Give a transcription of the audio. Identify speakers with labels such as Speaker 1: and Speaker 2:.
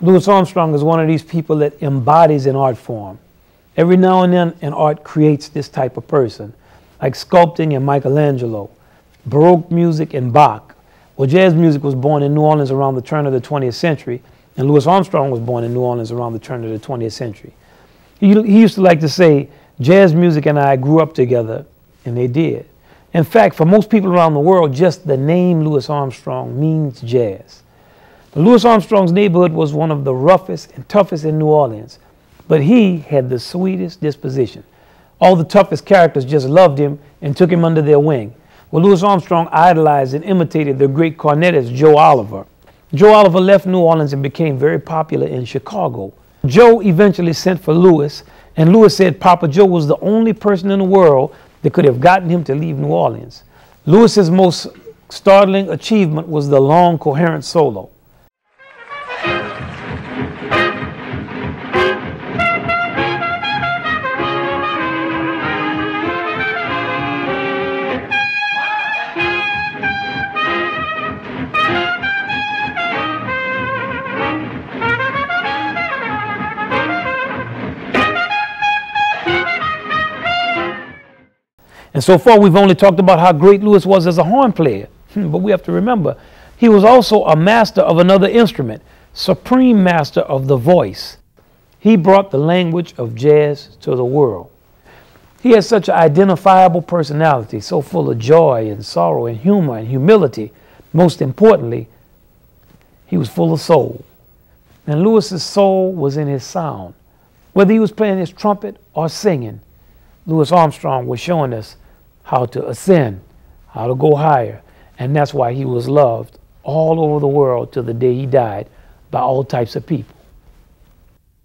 Speaker 1: Louis Armstrong is one of these people that embodies an art form. Every now and then, an art creates this type of person, like sculpting and Michelangelo, Baroque music and Bach. Well, jazz music was born in New Orleans around the turn of the 20th century, and Louis Armstrong was born in New Orleans around the turn of the 20th century. He used to like to say, jazz music and I grew up together, and they did. In fact, for most people around the world, just the name Louis Armstrong means jazz. Louis Armstrong's neighborhood was one of the roughest and toughest in New Orleans, but he had the sweetest disposition. All the toughest characters just loved him and took him under their wing. Well, Louis Armstrong idolized and imitated the great cornetist Joe Oliver. Joe Oliver left New Orleans and became very popular in Chicago. Joe eventually sent for Louis, and Louis said Papa Joe was the only person in the world that could have gotten him to leave New Orleans. Louis's most startling achievement was the long, coherent solo. And so far, we've only talked about how great Louis was as a horn player. But we have to remember, he was also a master of another instrument, supreme master of the voice. He brought the language of jazz to the world. He had such an identifiable personality, so full of joy and sorrow and humor and humility. Most importantly, he was full of soul. And Louis's soul was in his sound. Whether he was playing his trumpet or singing, Louis Armstrong was showing us how to ascend, how to go higher. And that's why he was loved all over the world till the day he died by all types of people.